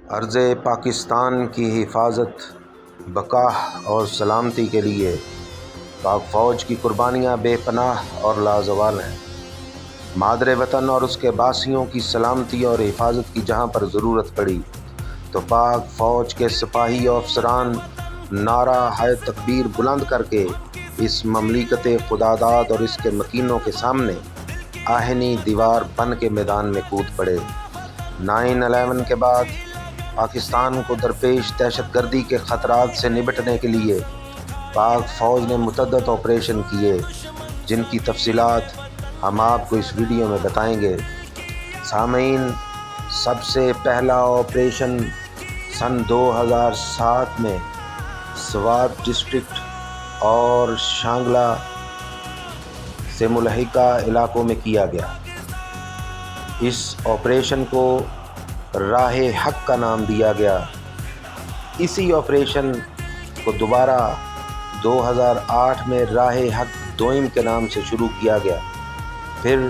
عرض پاکستان کی حفاظت، بقا اور سلامتی کے لیے پاک فوج کی قربانیاں بے پناہ اور لازوال ہیں۔ مادر وطن اور اس کے باسیوں کی سلامتی اور حفاظت کی جہاں پر ضرورت پڑی تو پاک فوج کے سپاہی و افسران نعرہ ہائے تکبیر بلند کر کے اس مملکت خداداد اور اس کے مکینوں کے سامنے آہنی دیوار بن کے میدان میں کود پڑے۔ 9/11 کے بعد پاکستان کو درپیش دہشت گردی کے خطرات سے نمٹنے کے لیے پاک فوج نے متعدد آپریشن کیے، جن کی تفصیلات ہم آپ کو اس ویڈیو میں بتائیں گے۔ سامعین، سب سے پہلا آپریشن سن 2007 میں سوات ڈسٹرکٹ اور شانگلہ سے ملحقہ علاقوں میں کیا گیا۔ اس آپریشن کو راہ حق کا نام دیا گیا۔ اسی آپریشن کو دوبارہ 2008 میں راہ حق دوئم کے نام سے شروع کیا گیا، پھر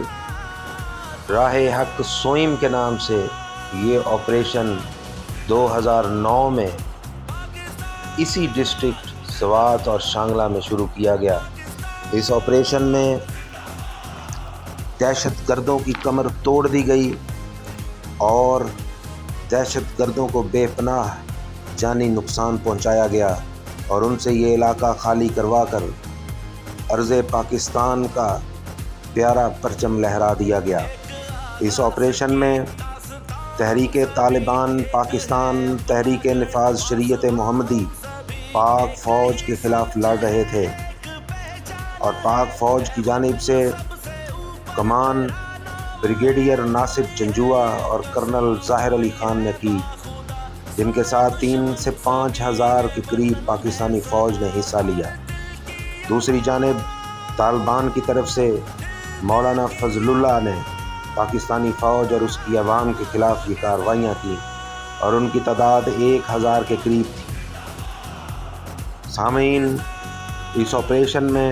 راہ حق سوئم کے نام سے یہ آپریشن 2009 میں اسی ڈسٹرکٹ سوات اور شانگلہ میں شروع کیا گیا۔ اس آپریشن میں دہشت گردوں کی کمر توڑ دی گئی اور دہشت گردوں کو بے پناہ جانی نقصان پہنچایا گیا اور ان سے یہ علاقہ خالی کروا کر عرض پاکستان کا پیارا پرچم لہرا دیا گیا۔ اس آپریشن میں تحریک طالبان پاکستان، تحریک نفاذ شریعت محمدی پاک فوج کے خلاف لڑ رہے تھے اور پاک فوج کی جانب سے کمان بریگیڈیئر ناصر جنجوعہ اور کرنل ظاہر علی خان نے کی، جن کے ساتھ 3 سے 5 ہزار کے قریب پاکستانی فوج نے حصہ لیا۔ دوسری جانب طالبان کی طرف سے مولانا فضل اللہ نے پاکستانی فوج اور اس کی عوام کے خلاف یہ کارروائیاں کیں اور ان کی تعداد 1000 کے قریب تھی۔ سامعین، اس آپریشن میں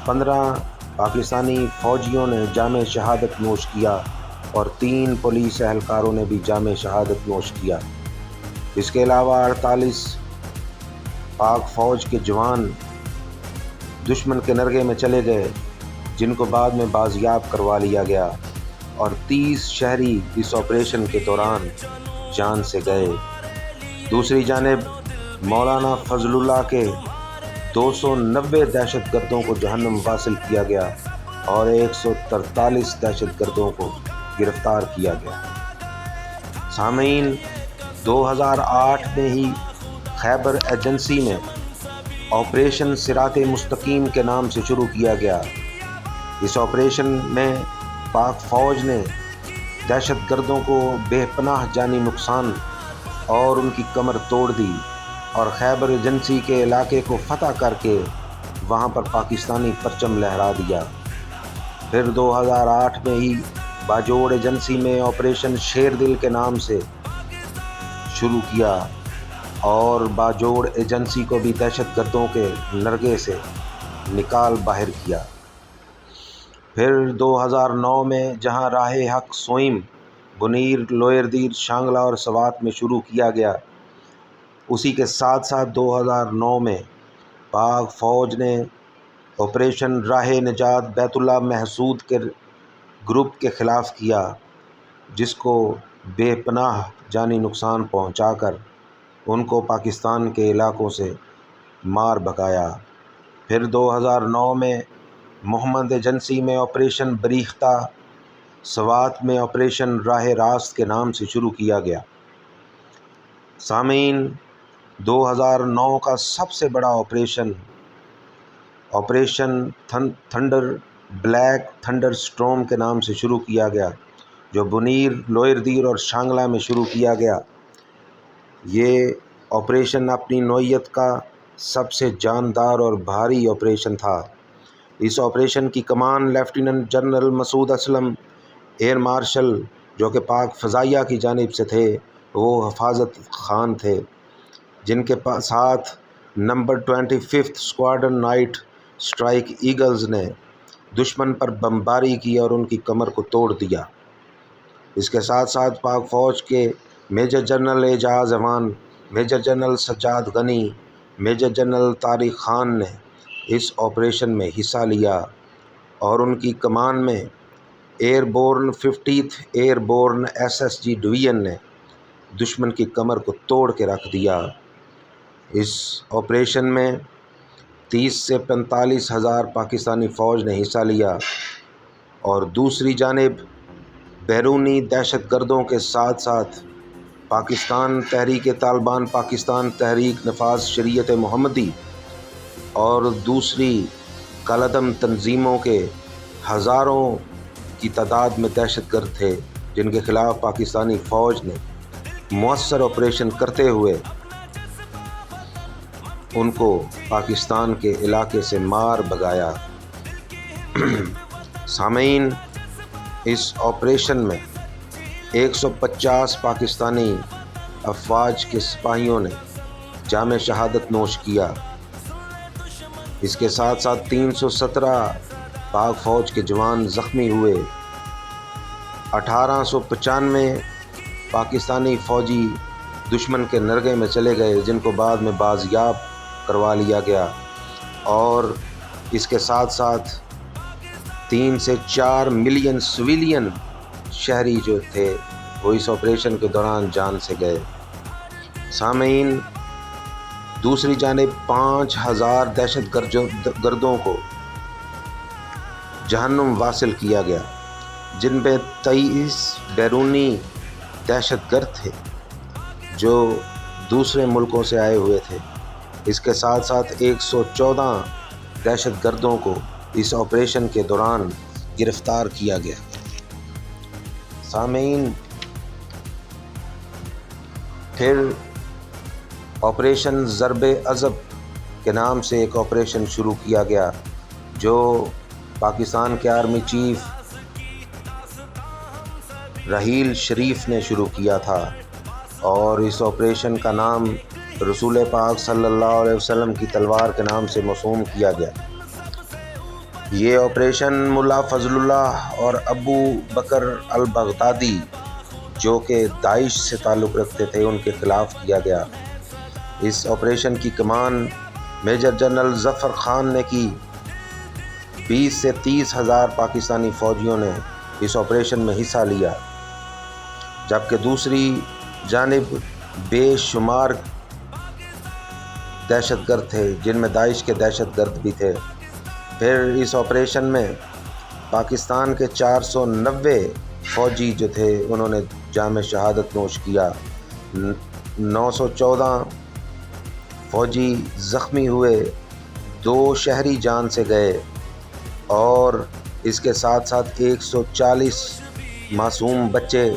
15 پاکستانی فوجیوں نے جامِ شہادت نوش کیا اور 3 پولیس اہلکاروں نے بھی جامِ شہادت نوش کیا۔ اس کے علاوہ 48 پاک فوج کے جوان دشمن کے نرغے میں چلے گئے، جن کو بعد میں بازیاب کروا لیا گیا اور 30 شہری اس آپریشن کے دوران جان سے گئے۔ دوسری جانب مولانا فضل اللہ کے 290 دہشت گردوں کو جہنم واصل کیا گیا اور 143 دہشت گردوں کو گرفتار کیا گیا۔ سامعین، 2008 میں ہی خیبر ایجنسی میں آپریشن صراط مستقیم کے نام سے شروع کیا گیا۔ اس آپریشن میں پاک فوج نے دہشت گردوں کو بے پناہ جانی نقصان اور ان کی کمر توڑ دی اور خیبر ایجنسی کے علاقے کو فتح کر کے وہاں پر پاکستانی پرچم لہرا دیا۔ پھر 2008 میں ہی باجوڑ ایجنسی میں آپریشن شیر دل کے نام سے شروع کیا اور باجوڑ ایجنسی کو بھی دہشت گردوں کے نرغے سے نکال باہر کیا۔ پھر 2009 میں جہاں راہ حق سوئم، بنیر، لوئر دیر، شانگلہ اور سوات میں شروع کیا گیا، اسی کے ساتھ ساتھ 2009 میں پاک فوج نے آپریشن راہ نجات بیت اللہ محسود کے گروپ کے خلاف کیا، جس کو بے پناہ جانی نقصان پہنچا کر ان کو پاکستان کے علاقوں سے مار بھگایا۔ پھر 2009 میں محمد ایجنسی میں آپریشن بریختہ، سوات میں آپریشن راہ راست کے نام سے شروع کیا گیا۔ سامعین، 2009 کا سب سے بڑا آپریشن تھنڈر بلیک تھنڈر سٹورم کے نام سے شروع کیا گیا، جو بنیر، لوئر دیر اور شانگلہ میں شروع کیا گیا۔ یہ آپریشن اپنی نوعیت کا سب سے جاندار اور بھاری آپریشن تھا۔ اس آپریشن کی کمان لیفٹیننٹ جنرل مسعود اسلم، ایئر مارشل جو کہ پاک فضائیہ کی جانب سے تھے، وہ حفاظت خان تھے، جن کے ساتھ number 25 squadron night strike eagles نے دشمن پر بمباری کی اور ان کی کمر کو توڑ دیا۔ اس کے ساتھ ساتھ پاک فوج کے میجر جنرل اعجاز ایوان، میجر جنرل سجاد غنی، میجر جنرل طارق خان نے اس آپریشن میں حصہ لیا اور ان کی کمان میں airborne 50th airborne SSG division نے دشمن کی کمر کو توڑ کے رکھ دیا۔ اس آپریشن میں 30 سے 45 ہزار پاکستانی فوج نے حصہ لیا اور دوسری جانب بیرونی دہشت گردوں کے ساتھ ساتھ پاکستان تحریک طالبان، پاکستان تحریک نفاذ شریعت محمدی اور دوسری کالعدم تنظیموں کے ہزاروں کی تعداد میں دہشت گرد تھے، جن کے خلاف پاکستانی فوج نے مؤثر آپریشن کرتے ہوئے ان کو پاکستان کے علاقے سے مار بھگایا۔ سامعین، اس آپریشن میں 150 پاکستانی افواج کے سپاہیوں نے جام شہادت نوش کیا۔ اس کے ساتھ ساتھ 317 پاک فوج کے جوان زخمی ہوئے۔ 1895 پاکستانی فوجی دشمن کے نرغے میں چلے گئے، جن کو بعد میں بازیاب کروا لیا گیا، اور اس کے ساتھ ساتھ 3 سے 4 ملین سویلین شہری جو تھے وہ اس آپریشن کے دوران جان سے گئے۔ سامعین، دوسری جانب 5000 دہشت گردوں کو جہنم واصل کیا گیا، جن میں 23 بیرونی دہشت گرد تھے جو دوسرے ملکوں سے آئے ہوئے تھے۔ اس کے ساتھ ساتھ 114 دہشت گردوں کو اس آپریشن کے دوران گرفتار کیا گیا۔ سامعین، پھر آپریشن ضرب عضب کے نام سے ایک آپریشن شروع کیا گیا، جو پاکستان کے آرمی چیف راحیل شریف نے شروع کیا تھا، اور اس آپریشن کا نام رسول پاک صلی اللہ علیہ وسلم کی تلوار کے نام سے موسوم کیا گیا۔ یہ آپریشن ملا فضل اللہ اور ابو بکر البغدادی، جو کہ داعش سے تعلق رکھتے تھے، ان کے خلاف کیا گیا۔ اس آپریشن کی کمان میجر جنرل ظفر خان نے کی۔ 20 سے 30 ہزار پاکستانی فوجیوں نے اس آپریشن میں حصہ لیا، جبکہ دوسری جانب بے شمار دہشت گرد تھے، جن میں داعش کے دہشت گرد بھی تھے۔ پھر اس آپریشن میں پاکستان کے 490 فوجی جو تھے انہوں نے جام شہادت نوش کیا۔ 914 فوجی زخمی ہوئے، 2 شہری جان سے گئے، اور اس کے ساتھ ساتھ 140 معصوم بچے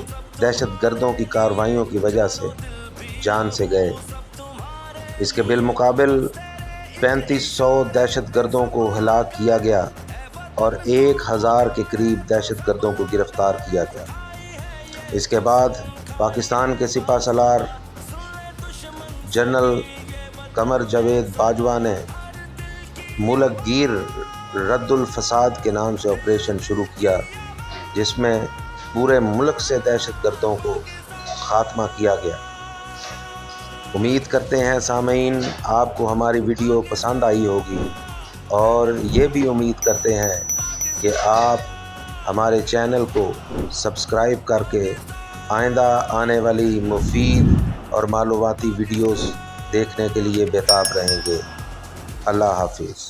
دہشت گردوں کی کارروائیوں کی وجہ سے جان سے گئے۔ اس کے بالمقابل 3500 دہشت گردوں کو ہلاک کیا گیا اور 1000 کے قریب دہشت گردوں کو گرفتار کیا گیا۔ اس کے بعد پاکستان کے سپہ سالار جنرل قمر جاوید باجوہ نے ملک گیر رد الفساد کے نام سے آپریشن شروع کیا، جس میں پورے ملک سے دہشت گردوں کو خاتمہ کیا گیا۔ امید کرتے ہیں سامعین آپ کو ہماری ویڈیو پسند آئی ہوگی، اور یہ بھی امید کرتے ہیں کہ آپ ہمارے چینل کو سبسکرائب کر کے آئندہ آنے والی مفید اور معلوماتی ویڈیوز دیکھنے کے لیے بے تاب رہیں گے۔ اللہ حافظ۔